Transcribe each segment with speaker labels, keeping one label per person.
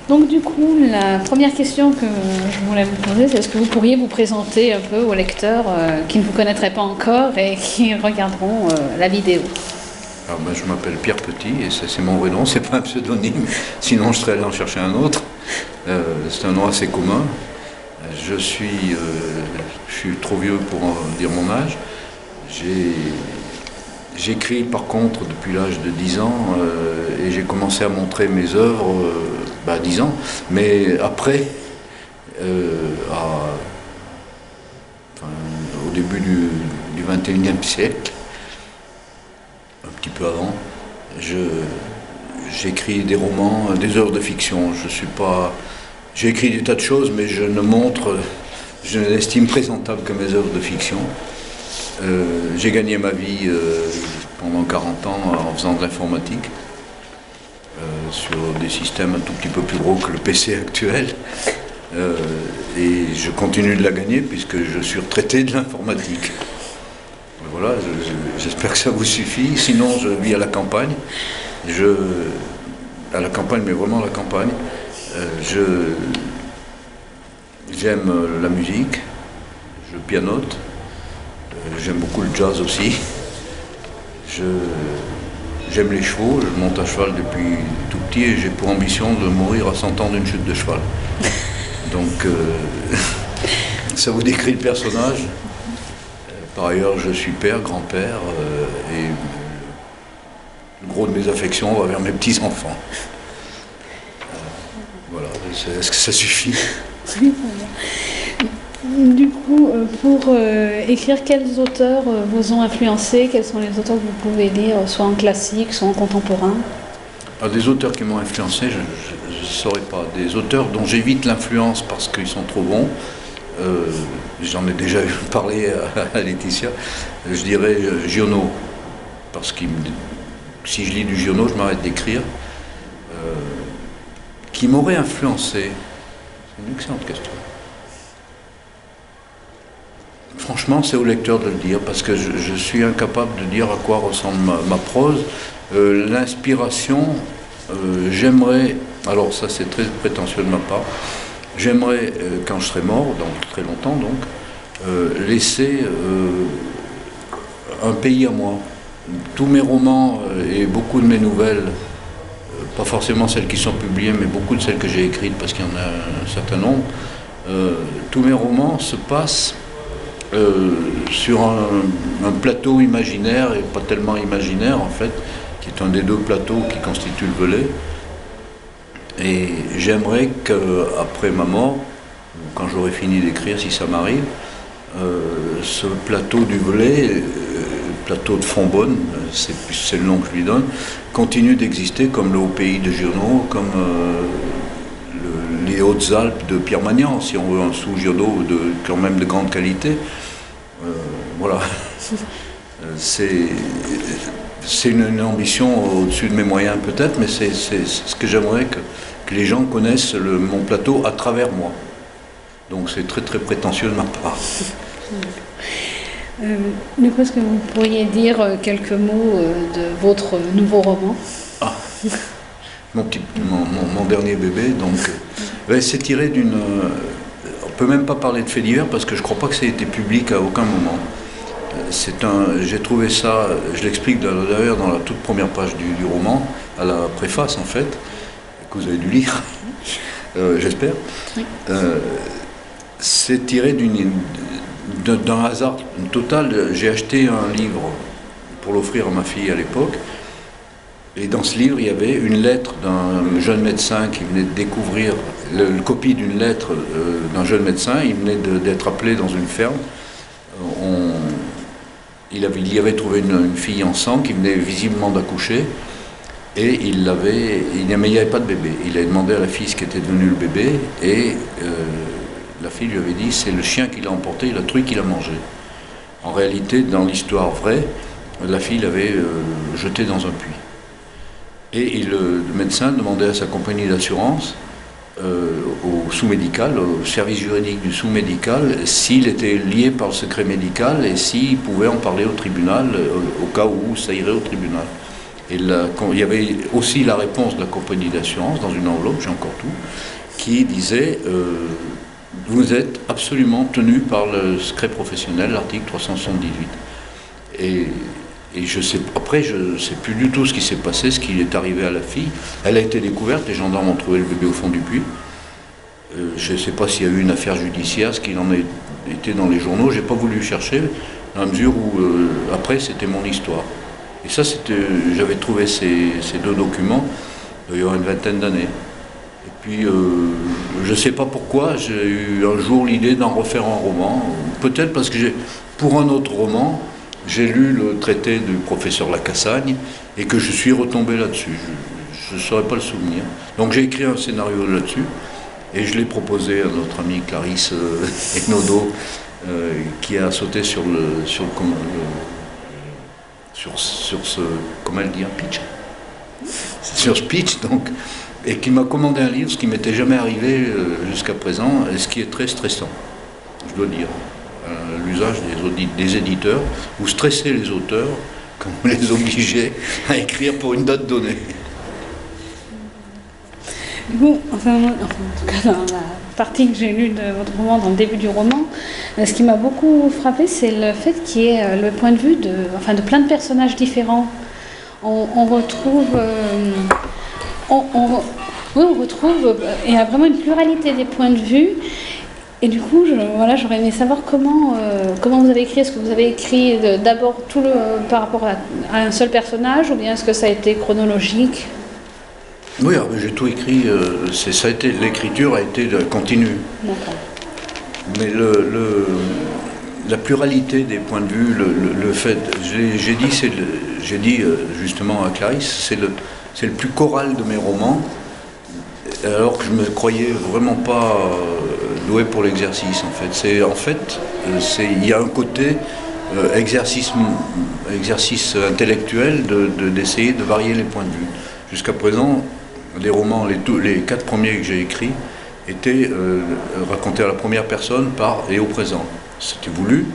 Speaker 1: Donc du coup, la première question que je voulais vous poser, c'est est-ce que vous pourriez vous présenter un peu aux lecteurs qui ne vous connaîtraient pas encore et qui regarderont la vidéo?
Speaker 2: Alors je m'appelle Pierre Petit et c'est mon vrai nom, c'est pas un pseudonyme, sinon je serais allé en chercher un autre. C'est un nom assez commun. Je suis trop vieux pour dire mon âge. J'écris par contre depuis l'âge de 10 ans et j'ai commencé à montrer mes œuvres à 10 ans, mais après, au début du 21e siècle, un petit peu avant, j'écris des romans, des œuvres de fiction. J'ai écrit des tas de choses, mais je ne l'estime présentable que mes œuvres de fiction. J'ai gagné ma vie pendant 40 ans en faisant de l'informatique sur des systèmes un tout petit peu plus gros que le PC actuel. Et je continue de la gagner puisque je suis retraité de l'informatique. Voilà, j'espère que ça vous suffit. Sinon, je vis à la campagne. À la campagne, mais vraiment à la campagne. J'aime la musique, je pianote. J'aime beaucoup le jazz aussi. J'aime les chevaux, je monte à cheval depuis tout petit et j'ai pour ambition de mourir à 100 ans d'une chute de cheval. Donc, ça vous décrit le personnage. Par ailleurs, je suis père, grand-père et le gros de mes affections va vers mes petits-enfants. Voilà, est-ce que ça suffit?
Speaker 1: Oui, du coup, pour écrire, quels auteurs vous ont influencé? Quels sont les auteurs que vous pouvez lire, soit en classique, soit en contemporain?
Speaker 2: Des auteurs qui m'ont influencé, je ne saurais pas. Des auteurs dont j'évite l'influence parce qu'ils sont trop bons. J'en ai déjà parlé à Laetitia. Je dirais Giono, parce que si je lis du Giono, je m'arrête d'écrire. Qui m'aurait influencé? C'est une excellente question. Franchement, c'est au lecteur de le dire, parce que je suis incapable de dire à quoi ressemble ma prose. L'inspiration, j'aimerais, alors ça c'est très prétentieux de ma part, j'aimerais, quand je serai mort, dans très longtemps donc, laisser un pays à moi. Tous mes romans et beaucoup de mes nouvelles, pas forcément celles qui sont publiées, mais beaucoup de celles que j'ai écrites, parce qu'il y en a un certain nombre, tous mes romans se passent sur un plateau imaginaire, et pas tellement imaginaire en fait, qui est un des deux plateaux qui constituent le Velay. Et j'aimerais qu'après ma mort, ou quand j'aurai fini d'écrire, si ça m'arrive, ce plateau du Velay, plateau de Fontbonne, c'est le nom que je lui donne, continue d'exister comme le Haut-Pays de Giono, comme les Hautes-Alpes de Pierre Magnan, si on veut un sous-Giono quand même de grande qualité. Voilà. C'est une ambition au-dessus de mes moyens peut-être, mais c'est ce que j'aimerais que les gens connaissent mon plateau à travers moi. Donc c'est très très prétentieux de ma part.
Speaker 1: Du coup, est-ce que vous pourriez dire quelques mots de votre nouveau roman?
Speaker 2: Mon dernier bébé, donc c'est tiré d'une... on peut même pas parler de faits divers parce que je crois pas que ça ait été public à aucun moment. J'ai trouvé ça, je l'explique d'ailleurs dans la toute première page du roman, à la préface en fait, que vous avez dû lire, j'espère. Oui. C'est tiré d'un hasard total. J'ai acheté un livre pour l'offrir à ma fille à l'époque. Et dans ce livre, il y avait une lettre d'un jeune médecin qui venait de découvrir, une copie d'une lettre d'un jeune médecin. Il venait d'être appelé dans une ferme. Il y avait trouvé une fille en sang qui venait visiblement d'accoucher. Et mais il n'y avait pas de bébé. Il a demandé à la fille ce qu'était devenu le bébé. Et la fille lui avait dit, c'est le chien qui l'a emporté, il a truc qu'il a mangé. En réalité, dans l'histoire vraie, la fille l'avait jeté dans un puits. Et le médecin demandait à sa compagnie d'assurance, au sous-médical, au service juridique du sous-médical, s'il était lié par le secret médical et s'il pouvait en parler au tribunal, au cas où ça irait au tribunal. Et il y avait aussi la réponse de la compagnie d'assurance dans une enveloppe, j'ai encore tout, qui disait vous êtes absolument tenu par le secret professionnel, l'article 378. Et je sais, après, je ne sais plus du tout ce qui s'est passé, ce qui est arrivé à la fille. Elle a été découverte, les gendarmes ont trouvé le bébé au fond du puits. Je ne sais pas s'il y a eu une affaire judiciaire, ce qu'il en a été dans les journaux. Je n'ai pas voulu chercher, dans la mesure où, après, c'était mon histoire. Et ça, j'avais trouvé ces deux documents il y a une vingtaine d'années. Et puis, je ne sais pas pourquoi, j'ai eu un jour l'idée d'en refaire un roman. Peut-être parce que pour un autre roman, j'ai lu le traité du professeur Lacassagne et que je suis retombé là-dessus. Je ne saurais pas le souvenir. Donc j'ai écrit un scénario là-dessus et je l'ai proposé à notre amie Clarisse Enodo qui a sauté sur ce, comment elle dit, un pitch, sur ce pitch, donc, et qui m'a commandé un livre, ce qui m'était jamais arrivé jusqu'à présent, et ce qui est très stressant, je dois dire. L'usage des éditeurs, ou stresser les auteurs, comme on les obligeait à écrire pour une date donnée.
Speaker 1: Bon, en tout cas, dans la partie que j'ai lue de votre roman, dans le début du roman, ce qui m'a beaucoup frappé, c'est le fait qu'il y ait le point de vue de plein de personnages différents. On retrouve, il y a vraiment une pluralité des points de vue. Et du coup, j'aurais aimé savoir comment vous avez écrit. Est-ce que vous avez écrit d'abord par rapport à un seul personnage, ou bien est-ce que ça a été chronologique?
Speaker 2: Oui, j'ai tout écrit. L'écriture a été continue.
Speaker 1: D'accord.
Speaker 2: Mais la pluralité des points de vue, le fait, j'ai dit justement à Clarisse, c'est le plus choral de mes romans, alors que je me croyais vraiment pas doué pour l'exercice. Il y a un côté exercice intellectuel d'essayer de varier les points de vue. Jusqu'à présent, les romans, les 4 premiers que j'ai écrits étaient racontés à la première personne et au présent. C'était voulu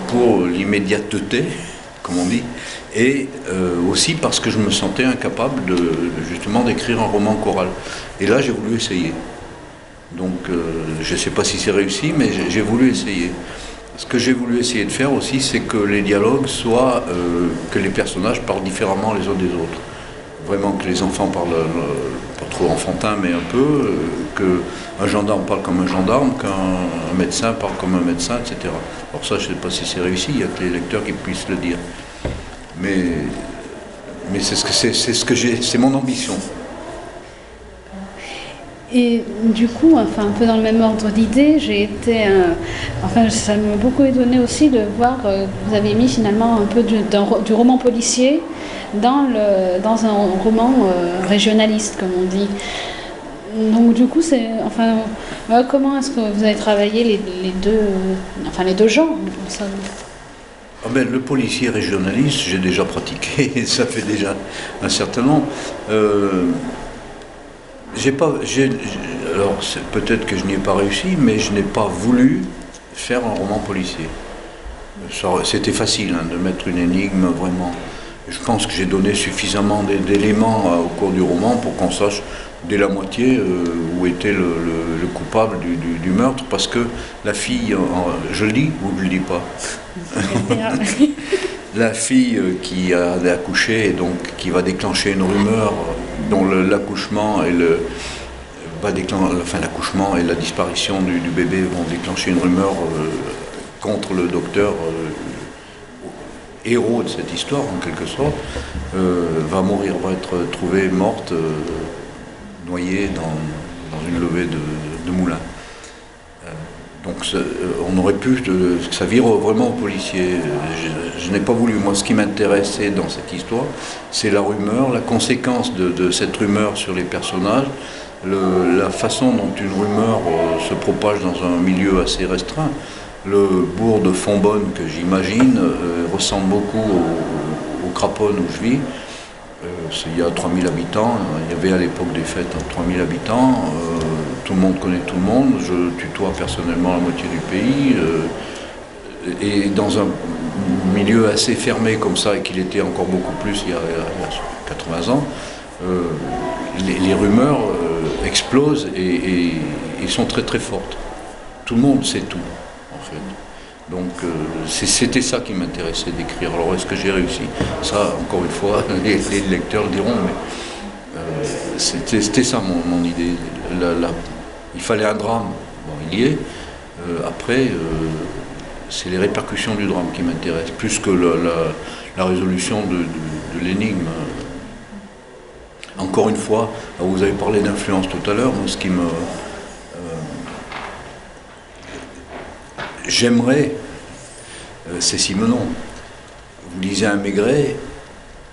Speaker 2: pour l'immédiateté, comme on dit, et aussi parce que je me sentais incapable justement d'écrire un roman choral. Et là, j'ai voulu essayer. Donc, je ne sais pas si c'est réussi, mais j'ai voulu essayer. Ce que j'ai voulu essayer de faire aussi, c'est que les dialogues soient, que les personnages parlent différemment les uns des autres. Vraiment que les enfants parlent, pas trop enfantin, mais un peu, qu'un gendarme parle comme un gendarme, qu'un médecin parle comme un médecin, etc. Alors ça, je ne sais pas si c'est réussi, il y a que les lecteurs qui puissent le dire. Mais c'est mon ambition.
Speaker 1: Et du coup, un peu dans le même ordre d'idée, ça m'a beaucoup étonné aussi de voir que vous avez mis finalement un peu du roman policier dans un roman régionaliste, comme on dit. Donc du coup, comment est-ce que vous avez travaillé les deux genres ça...
Speaker 2: Le policier régionaliste, j'ai déjà pratiqué, ça fait déjà un certain nombre. Alors peut-être que je n'y ai pas réussi, mais je n'ai pas voulu faire un roman policier. C'était facile de mettre une énigme vraiment. Je pense que j'ai donné suffisamment d'éléments au cours du roman pour qu'on sache dès la moitié où était le coupable du meurtre, parce que la fille, je le dis ou je le dis pas, la fille qui a accouché et donc qui va déclencher une rumeur dont l'accouchement et l'accouchement et la disparition du bébé vont déclencher une rumeur contre le docteur héros de cette histoire en quelque sorte, va être trouvée morte, noyée dans une levée de moulin. Donc on aurait pu que ça vire vraiment au policier. Je n'ai pas voulu. Moi, ce qui m'intéressait dans cette histoire, c'est la rumeur, la conséquence de cette rumeur sur les personnages, la façon dont une rumeur se propage dans un milieu assez restreint. Le bourg de Fontbonne, que j'imagine, ressemble beaucoup au Craponne où je vis. Il y a 3000 habitants, il y avait à l'époque des fêtes 3000 habitants, tout le monde connaît tout le monde, je tutoie personnellement la moitié du pays, et dans un milieu assez fermé comme ça, et qu'il était encore beaucoup plus il y a 80 ans, les rumeurs explosent et sont très très fortes. Tout le monde sait tout, en fait. Donc c'était ça qui m'intéressait d'écrire. Alors est-ce que j'ai réussi? Ça, encore une fois, les lecteurs le diront, mais c'était ça mon idée. Il fallait un drame, bon, il y est. Après, c'est les répercussions du drame qui m'intéressent, plus que la résolution de l'énigme. Encore une fois, vous avez parlé d'influence tout à l'heure, moi ce qui me... J'aimerais, c'est Simenon. Vous lisez un Maigret,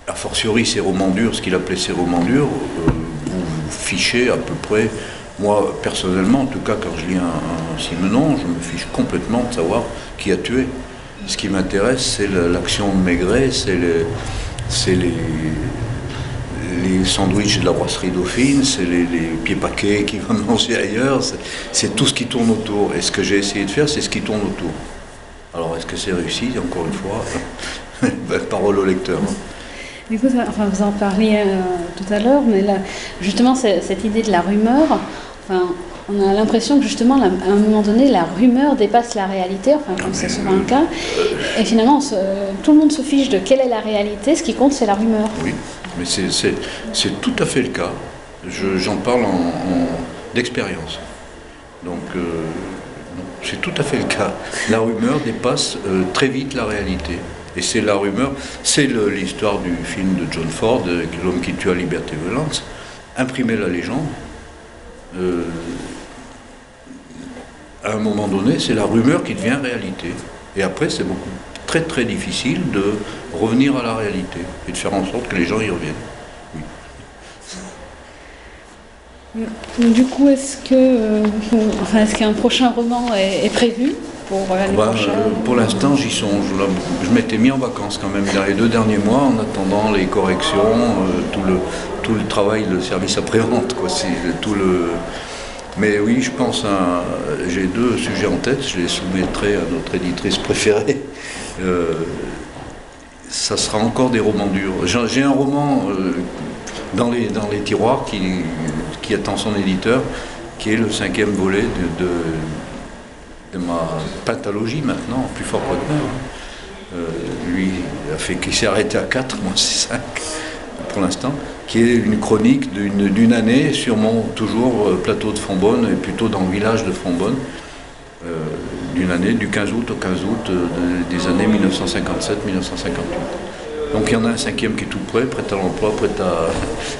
Speaker 2: a fortiori ses romans durs, ce qu'il appelait ses romans durs, vous fichez à peu près, moi personnellement, en tout cas quand je lis un Simenon, je me fiche complètement de savoir qui a tué. Ce qui m'intéresse, c'est l'action de Maigret, c'est les sandwichs de la brasserie Dauphine, c'est les pieds paquets qui vont manger ailleurs, c'est tout ce qui tourne autour. Et ce que j'ai essayé de faire, c'est ce qui tourne autour. Alors, est-ce que c'est réussi? Encore une fois, parole au lecteur.
Speaker 1: Du coup, enfin, vous en parliez tout à l'heure, mais là, justement, cette idée de la rumeur, enfin, on a l'impression que justement, à un moment donné, la rumeur dépasse la réalité, enfin, comme c'est souvent le cas, et finalement, tout le monde se fiche de quelle est la réalité, ce qui compte, c'est la rumeur.
Speaker 2: Oui, mais c'est tout à fait le cas. J'en parle d'expérience. Donc, c'est tout à fait le cas. La rumeur dépasse très vite la réalité. Et c'est la rumeur, c'est l'histoire du film de John Ford, L'homme qui tue à Liberty Valance, imprimer la légende. À un moment donné, c'est la rumeur qui devient réalité. Et après, c'est très très difficile de revenir à la réalité et de faire en sorte que les gens y reviennent.
Speaker 1: Oui. Du coup, est-ce qu'un prochain roman est prévu pour l'année prochaine?
Speaker 2: Pour l'instant, j'y songe. Je m'étais mis en vacances quand même dans les 2 derniers mois en attendant les corrections, tout le travail, le service après-vente, quoi. Mais oui, je pense j'ai 2 sujets en tête, je les soumettrai à notre éditrice préférée. Ça sera encore des romans durs. J'ai un roman dans les tiroirs qui attend son éditeur, qui est le 5e volet de ma pentalogie maintenant, Plus fort qu'Autner. Lui qui s'est arrêté à 4, moi c'est 5 pour l'instant, qui est une chronique d'une année sur mon toujours plateau de Fontbonne, et plutôt dans le village de Fontbonne, d'une année du 15 août au 15 août des années 1957-1958. Donc il y en a un 5e qui est tout prêt à l'emploi, prêt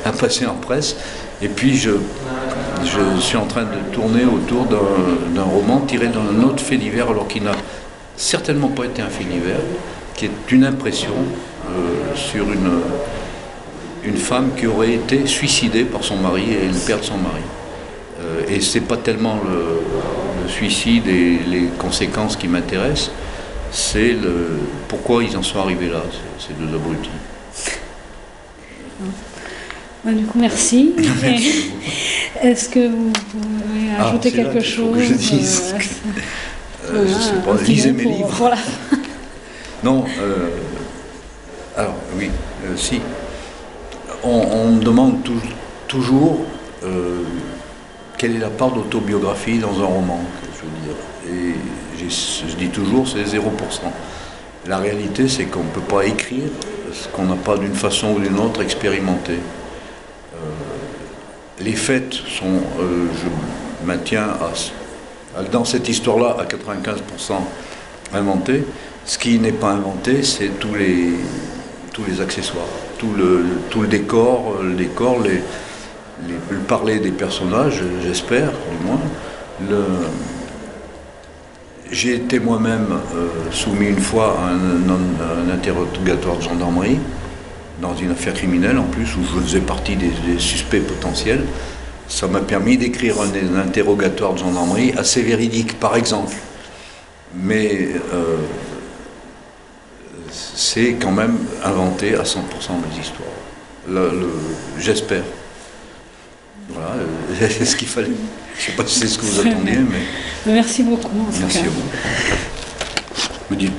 Speaker 2: à passer en presse. Et puis je suis en train de tourner autour d'un roman tiré d'un autre fait divers, alors qu'il n'a certainement pas été un fait divers, qui est une impression sur une femme qui aurait été suicidée par son mari et le père de son mari. Et c'est pas tellement le suicide et les conséquences qui m'intéressent, c'est pourquoi ils en sont arrivés là, ces 2 abrutis.
Speaker 1: Du coup, merci. Est-ce que vous voulez ajouter quelque chose?
Speaker 2: Que je dise. Je sais pas, lisez mes livres.
Speaker 1: Voilà.
Speaker 2: Non, alors oui, si. On me demande toujours quelle est la part d'autobiographie dans un roman, je veux dire. Et je dis toujours, c'est 0%. La réalité, c'est qu'on ne peut pas écrire ce qu'on n'a pas d'une façon ou d'une autre expérimenté. Les faits sont, je maintiens dans cette histoire-là à 95% inventés. Ce qui n'est pas inventé, c'est tous les accessoires, tout le décor, le parler des personnages, j'espère du moins. J'ai été moi-même soumis une fois à un interrogatoire de gendarmerie, dans une affaire criminelle en plus, où je faisais partie des suspects potentiels. Ça m'a permis d'écrire un interrogatoire de gendarmerie assez véridique, par exemple. Mais c'est quand même inventé à 100% des histoires. J'espère. Voilà, c'est ce qu'il fallait. Je ne sais pas si c'est ce que vous attendiez, mais...
Speaker 1: Merci beaucoup.
Speaker 2: Merci à vous. Me dites